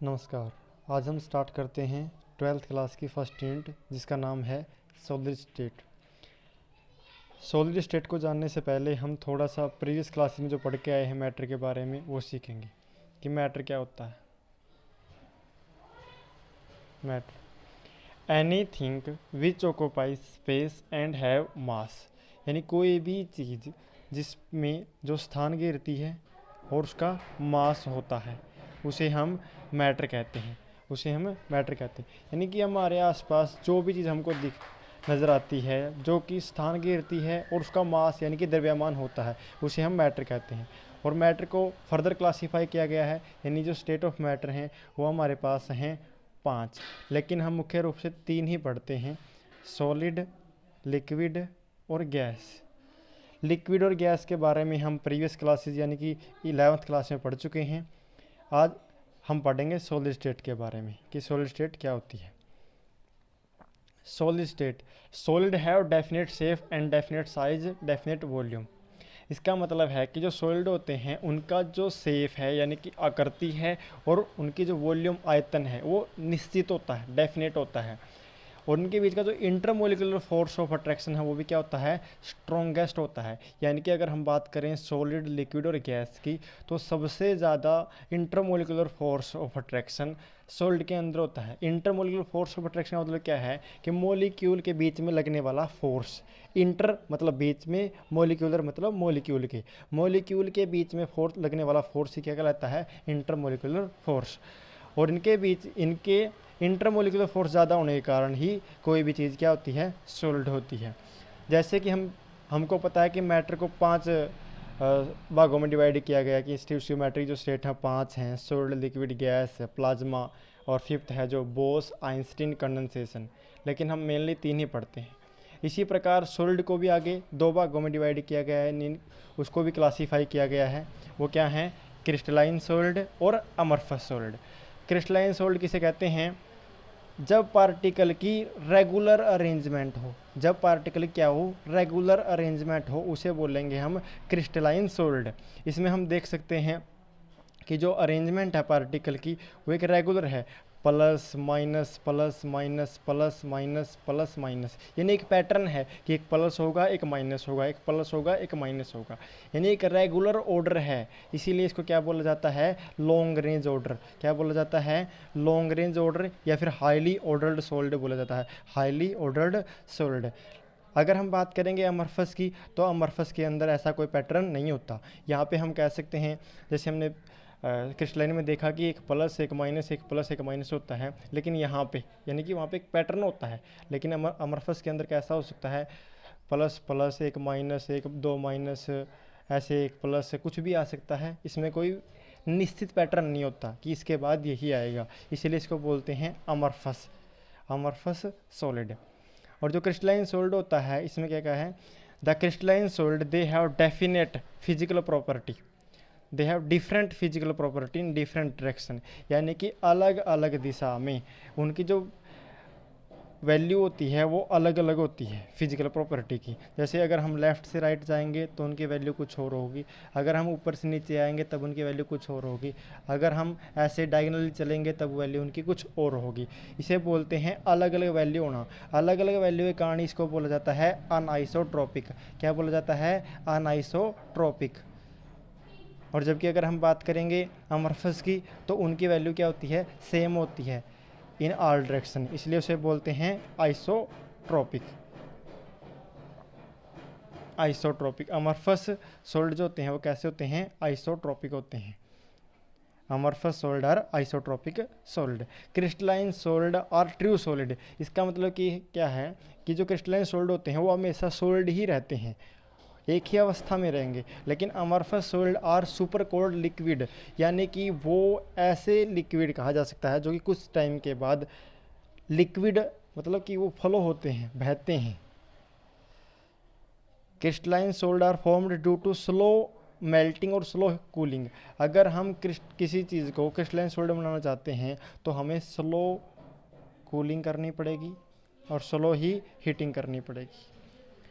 नमस्कार। आज हम स्टार्ट करते हैं 12th क्लास की फर्स्ट यूनिट जिसका नाम है सॉलिड स्टेट। सॉलिड स्टेट को जानने से पहले हम थोड़ा सा प्रीवियस क्लास में जो पढ़ के आए हैं मैटर के बारे में वो सीखेंगे कि मैटर क्या होता है। Matter anything which occupies space and have मास, यानी कोई भी चीज़ जिसमें जो स्थान घेरती है और उसका मास होता है उसे हम मैटर कहते हैं। यानी कि हमारे आसपास जो भी चीज़ हमको दिख नज़र आती है जो कि स्थान घेरती है और उसका मास यानी कि द्रव्यमान होता है उसे हम मैटर कहते हैं। और मैटर को फर्दर क्लासीफाई किया गया है, यानी जो स्टेट ऑफ मैटर हैं वो हमारे पास हैं 5, लेकिन हम मुख्य रूप से 3 ही पढ़ते हैं, सॉलिड, लिक्विड और गैस। लिक्विड और गैस के बारे में हम प्रीवियस क्लासेस यानी कि 11th क्लास में पढ़ चुके हैं। आज हम पढ़ेंगे सॉलिड स्टेट के बारे में कि सॉलिड स्टेट क्या होती है। Solid state, solid have definite shape and definite size definite volume. इसका मतलब है कि जो सॉलिड होते हैं उनका जो शेप है यानी कि आकृति है और उनकी जो वॉल्यूम आयतन है वो निश्चित होता है, डेफिनेट होता है। और उनके बीच का जो इंटरमोलिकुलर फोर्स ऑफ अट्रैक्शन है वो भी क्या होता है, स्ट्रॉन्गेस्ट होता है। यानी कि अगर हम बात करें सॉलिड, लिक्विड और गैस की तो सबसे ज़्यादा intermolecular force of attraction solid के अंदर होता है। इंटरमोलिकुलर फोर्स ऑफ अट्रैक्शन का मतलब क्या है कि मोलिक्यूल के बीच में लगने वाला फोर्स। इंटर मतलब बीच में, मोलिक्यूलर मतलब मोलिक्यूल के बीच में फोर्स लगने वाला फोर्स ही क्या कहलाता है, इंटरमोलिकुलर फोर्स। और इनके इंटरमोलिकुलर फोर्स ज़्यादा होने के कारण ही कोई भी चीज़ क्या होती है, सॉलिड होती है। जैसे कि हमको पता है कि मैटर को 5 भागों में डिवाइड किया गया कि स्टीरियोमेट्रिक जो स्टेट है 5 हैं, सॉलिड, लिक्विड, गैस, प्लाज्मा और फिफ्थ है जो बोस आइंस्टीन कंडेंसेशन। लेकिन हम मेनली 3 ही पढ़ते हैं। इसी प्रकार सॉलिड को भी आगे 2 भागों में डिवाइड किया गया है, उसको भी क्लासीफाई किया गया है। वो क्या है, क्रिस्टलाइन सॉलिड और अमरफस सॉलिड। क्रिस्टलाइन सॉलिड किसे कहते हैं, जब पार्टिकल की रेगुलर अरेंजमेंट हो, जब पार्टिकल क्या हो, रेगुलर अरेंजमेंट हो, उसे बोलेंगे हम क्रिस्टलाइन सॉलिड। इसमें हम देख सकते हैं कि जो अरेंजमेंट है पार्टिकल की वो एक रेगुलर है, plus minus plus minus plus minus plus minus, यानी एक पैटर्न है कि एक प्लस होगा एक माइनस होगा, एक प्लस होगा एक माइनस होगा, यानी एक रेगुलर ऑर्डर है। इसीलिए इसको क्या बोला जाता है, लॉन्ग रेंज ऑर्डर। क्या बोला जाता है, लॉन्ग रेंज ऑर्डर या फिर हाईली ऑर्डर्ड सॉलिड बोला जाता है, हाईली ऑर्डर्ड सॉलिड। अगर हम बात करेंगे अमरफस की तो अमरफस के अंदर ऐसा कोई पैटर्न नहीं होता। यहाँ पे हम कह सकते हैं जैसे हमने क्रिस्टलाइन में देखा कि एक प्लस एक माइनस, एक प्लस एक माइनस होता है, लेकिन यहाँ पे यानी कि वहाँ पे एक पैटर्न होता है। लेकिन अमरफस के अंदर कैसा हो सकता है, प्लस प्लस एक माइनस, एक 2 माइनस, ऐसे एक प्लस, कुछ भी आ सकता है। इसमें कोई निश्चित पैटर्न नहीं होता कि इसके बाद यही आएगा, इसीलिए इसको बोलते हैं अमरफस, अमरफस सॉलिड। और जो क्रिस्टलाइन सॉलिड होता है इसमें क्या क्या है, the crystalline solid they have definite physical property, they have different physical property in different direction, यानी कि अलग अलग दिशा में उनकी जो वैल्यू होती है वो अलग अलग होती है फिजिकल प्रॉपर्टी की। जैसे अगर हम लेफ़्ट से राइट जाएंगे तो उनकी वैल्यू कुछ और होगी, अगर हम ऊपर से नीचे आएंगे तब उनकी वैल्यू कुछ और होगी, अगर हम ऐसे डायगोनली चलेंगे तब वैल्यू उनकी कुछ और होगी। इसे बोलते हैं अलग अलग वैल्यू होना। अलग अलग वैल्यू के कारण इसको बोला जाता है अनआइसोट्रोपिक। क्या बोला जाता है, अनआइसोट्रोपिक। और जबकि अगर हम बात करेंगे अमरफस की तो उनकी वैल्यू क्या होती है, सेम होती है इन ऑल डायरेक्शन, इसलिए उसे बोलते हैं आइसोट्रोपिक। आइसोट्रोपिक अमरफस सॉलिड जो होते हैं वो कैसे होते हैं, आइसोट्रोपिक होते हैं। अमरफस सॉलिड और आइसोट्रोपिक सॉलिड। क्रिस्टलाइन सॉलिड और ट्रू सॉलिड, इसका मतलब कि क्या है कि जो क्रिस्टलाइन सॉलिड होते हैं वो हमेशा सॉलिड ही रहते हैं, एक ही अवस्था में रहेंगे। लेकिन amorphous solid are super cold liquid, यानी कि वो ऐसे लिक्विड कहा जा सकता है जो कि कुछ टाइम के बाद लिक्विड मतलब कि वो फ्लो होते हैं, बहते हैं। Crystalline solid are formed due to slow melting और स्लो कूलिंग। अगर हम किसी चीज़ को क्रिस्टलाइन सॉलिड बनाना चाहते हैं तो हमें स्लो कूलिंग करनी पड़ेगी और स्लो ही हीटिंग करनी पड़ेगी।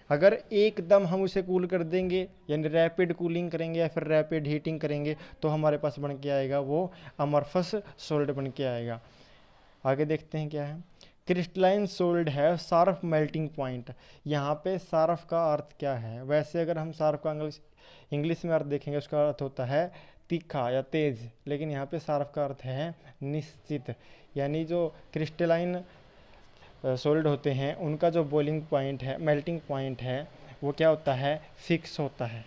अगर एकदम हम उसे कूल कर देंगे यानी रैपिड कूलिंग करेंगे या फिर रैपिड हीटिंग करेंगे तो हमारे पास बन के आएगा वो अमरफस सॉलिड बन के आएगा। आगे देखते हैं क्या है। क्रिस्टलाइन सोल्ड है शार्प मेल्टिंग पॉइंट। यहाँ पे शार्प का अर्थ क्या है? वैसे अगर हम शार्प का इंग्लिश में अर्थ देखेंगे उसका अर्थ होता है तीखा या तेज, लेकिन यहाँ पे शार्प का अर्थ है निश्चित। यानी जो क्रिस्टलाइन सोल्ड होते हैं उनका जो बॉइलिंग पॉइंट है, मेल्टिंग पॉइंट है, वो क्या होता है? फिक्स होता है।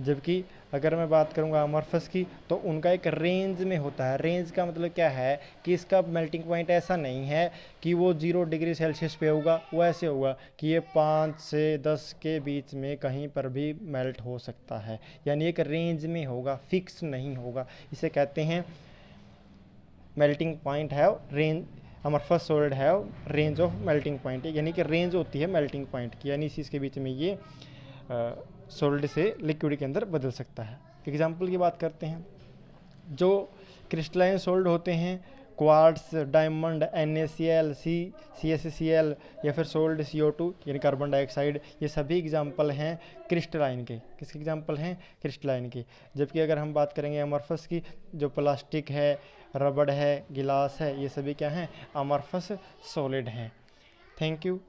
जबकि अगर मैं बात करूंगा अमरफस की तो उनका एक रेंज में होता है। रेंज का मतलब क्या है कि इसका मेल्टिंग पॉइंट ऐसा नहीं है कि वो 0 डिग्री सेल्सियस पे होगा, वो ऐसे होगा कि ये 5 से 10 के बीच में कहीं पर भी मेल्ट हो सकता है। यानी एक रेंज में होगा, फिक्स नहीं होगा। इसे कहते हैं मेल्टिंग पॉइंट है रेंज। अमरफस सोल्ड है रेंज ऑफ मेल्टिंग पॉइंट, यानी कि रेंज होती है मेल्टिंग पॉइंट की, यानी इसी के बीच में ये सोल्ड से लिक्विड के अंदर बदल सकता है। एग्जाम्पल की बात करते हैं। जो क्रिस्टलाइन सोल्ड होते हैं क्वार्ट्स, डायमंड, NaCl, CaCl या फिर सोल्ड CO2 यानी कार्बन डाइऑक्साइड, ये सभी एग्जाम्पल हैं क्रिस्टलाइन के। किसके एग्जाम्पल हैं? क्रिस्टलाइन के। जबकि अगर हम बात करेंगे अमरफस की, जो प्लास्टिक है, रबड़ है, गिलास है, ये सभी क्या हैं? अमरफस सॉलिड हैं। Thank you.